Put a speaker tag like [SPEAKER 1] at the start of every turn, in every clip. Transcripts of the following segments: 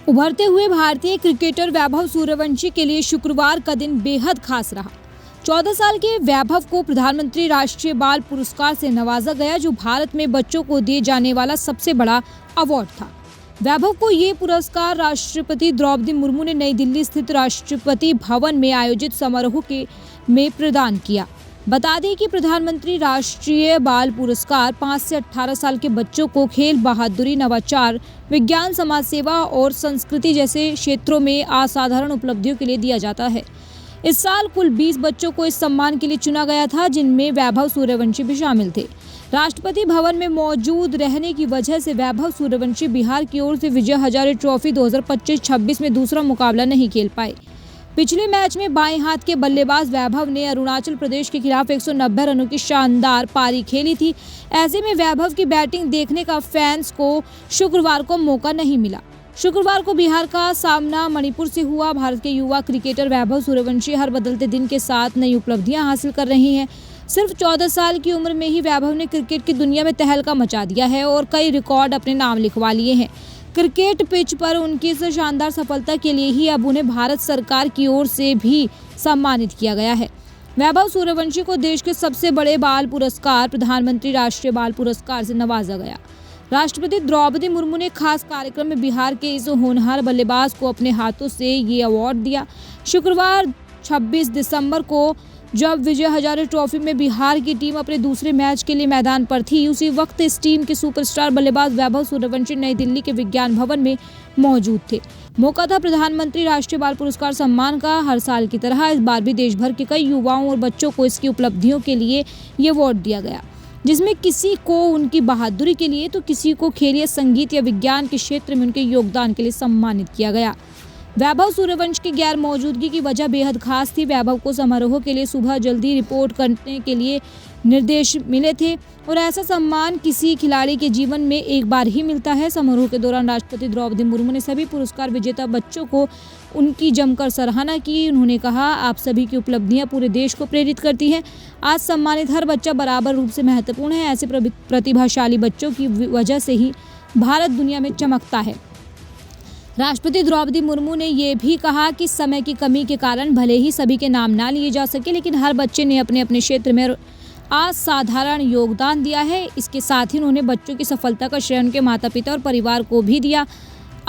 [SPEAKER 1] उभरते हुए भारतीय क्रिकेटर वैभव सूर्यवंशी के लिए शुक्रवार का दिन बेहद खास रहा। 14 साल के वैभव को प्रधानमंत्री राष्ट्रीय बाल पुरस्कार से नवाजा गया, जो भारत में बच्चों को दिए जाने वाला सबसे बड़ा अवार्ड था। वैभव को ये पुरस्कार राष्ट्रपति द्रौपदी मुर्मू ने नई दिल्ली स्थित राष्ट्रपति भवन में आयोजित समारोह में प्रदान किया। बता दें कि प्रधानमंत्री राष्ट्रीय बाल पुरस्कार 5 से 18 साल के बच्चों को खेल, बहादुरी, नवाचार, विज्ञान, समाज सेवा और संस्कृति जैसे क्षेत्रों में असाधारण उपलब्धियों के लिए दिया जाता है। इस साल कुल 20 बच्चों को इस सम्मान के लिए चुना गया था, जिनमें वैभव सूर्यवंशी भी शामिल थे। राष्ट्रपति भवन में मौजूद रहने की वजह से वैभव सूर्यवंशी बिहार की ओर से विजय हजारे ट्रॉफी 2025-26 में दूसरा मुकाबला नहीं खेल पाए। पिछले मैच में बाएं हाथ के बल्लेबाज वैभव ने अरुणाचल प्रदेश के खिलाफ 190 रनों की शानदार पारी खेली थी। ऐसे में वैभव की बैटिंग देखने का फैंस को शुक्रवार को मौका नहीं मिला। शुक्रवार को बिहार का सामना मणिपुर से हुआ। भारत के युवा क्रिकेटर वैभव सूर्यवंशी हर बदलते दिन के साथ नई उपलब्धियां हासिल कर रहे हैं। सिर्फ 14 साल की उम्र में ही वैभव ने क्रिकेट की दुनिया में तहलका मचा दिया है और कई रिकॉर्ड अपने नाम लिखवा लिए हैं। क्रिकेट पिच पर उनकी इस शानदार सफलता के लिए ही अब उन्हें भारत सरकार की ओर से भी सम्मानित किया गया है। वैभव सूर्यवंशी को देश के सबसे बड़े बाल पुरस्कार प्रधानमंत्री राष्ट्रीय बाल पुरस्कार से नवाजा गया। राष्ट्रपति द्रौपदी मुर्मू ने खास कार्यक्रम में बिहार के इस होनहार बल्लेबाज को अपने हाथों से ये अवार्ड दिया। शुक्रवार 26 दिसंबर को जब विजय हजारे ट्रॉफी में बिहार की टीम अपने दूसरे मैच के लिए मैदान पर थी, उसी वक्त इस टीम के सुपरस्टार बल्लेबाज वैभव सूर्यवंशी नई दिल्ली के विज्ञान भवन में मौजूद थे। मौका था प्रधानमंत्री राष्ट्रीय बाल पुरस्कार सम्मान का। हर साल की तरह इस बार भी देश भर के कई युवाओं और बच्चों को इसकी उपलब्धियों के लिए ये अवार्ड दिया गया, जिसमें किसी को उनकी बहादुरी के लिए तो किसी को खेल या संगीत या विज्ञान के क्षेत्र में उनके योगदान के लिए सम्मानित किया गया। वैभव सूर्यवंशी की गैर मौजूदगी की वजह बेहद खास थी। वैभव को समारोह के लिए सुबह जल्दी रिपोर्ट करने के लिए निर्देश मिले थे और ऐसा सम्मान किसी खिलाड़ी के जीवन में एक बार ही मिलता है। समारोह के दौरान राष्ट्रपति द्रौपदी मुर्मू ने सभी पुरस्कार विजेता बच्चों को उनकी जमकर सराहना की। उन्होंने कहा, आप सभी की उपलब्धियां पूरे देश को प्रेरित करती हैं। आज सम्मानित हर बच्चा बराबर रूप से महत्वपूर्ण है। ऐसे प्रतिभाशाली बच्चों की वजह से ही भारत दुनिया में चमकता है। राष्ट्रपति द्रौपदी मुर्मू ने यह भी कहा कि समय की कमी के कारण भले ही सभी के नाम ना लिए जा सके, लेकिन हर बच्चे ने अपने अपने क्षेत्र में असाधारण योगदान दिया है। इसके साथ ही उन्होंने बच्चों की सफलता का श्रेय उनके माता पिता और परिवार को भी दिया।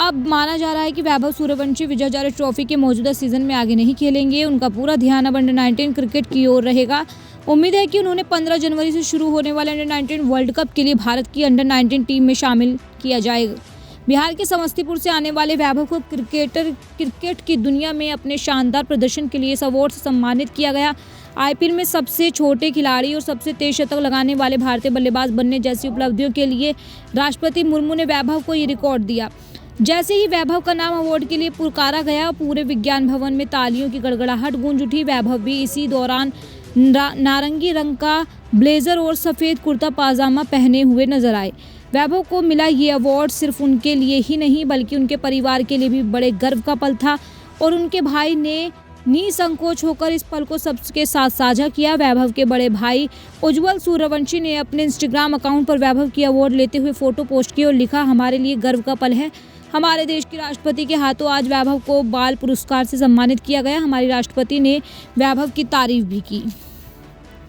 [SPEAKER 1] अब माना जा रहा है कि वैभव सूर्यवंशी विजय हजारे ट्रॉफी के मौजूदा सीजन में आगे नहीं खेलेंगे। उनका पूरा ध्यान अब अंडर 19 क्रिकेट की ओर रहेगा। उम्मीद है कि उन्होंने 15 जनवरी से शुरू होने वाले अंडर 19 वर्ल्ड कप के लिए भारत की अंडर 19 टीम में शामिल किया जाएगा। बिहार के समस्तीपुर से आने वाले वैभव को क्रिकेट की दुनिया में अपने शानदार प्रदर्शन के लिए इस अवार्ड से सम्मानित किया गया। आईपीएल में सबसे छोटे खिलाड़ी और सबसे तेज शतक लगाने वाले भारतीय बल्लेबाज बनने जैसी उपलब्धियों के लिए राष्ट्रपति मुर्मू ने वैभव को ये रिकॉर्ड दिया। जैसे ही वैभव का नाम अवार्ड के लिए पुकारा गया, पूरे विज्ञान भवन में तालियों की गड़गड़ाहट गूंज उठी। वैभव भी इसी दौरान नारंगी रंग का ब्लेजर और सफ़ेद कुर्ता पाजामा पहने हुए नजर आए। वैभव को मिला ये अवार्ड सिर्फ उनके लिए ही नहीं, बल्कि उनके परिवार के लिए भी बड़े गर्व का पल था और उनके भाई ने निसंकोच होकर इस पल को सबके साथ साझा किया। वैभव के बड़े भाई उज्जवल सूर्यवंशी ने अपने इंस्टाग्राम अकाउंट पर वैभव की अवार्ड लेते हुए फोटो पोस्ट की और लिखा, हमारे लिए गर्व का पल है। हमारे देश के राष्ट्रपति के हाथों आज वैभव को बाल पुरस्कार से सम्मानित किया गया। हमारी राष्ट्रपति ने वैभव की तारीफ भी की।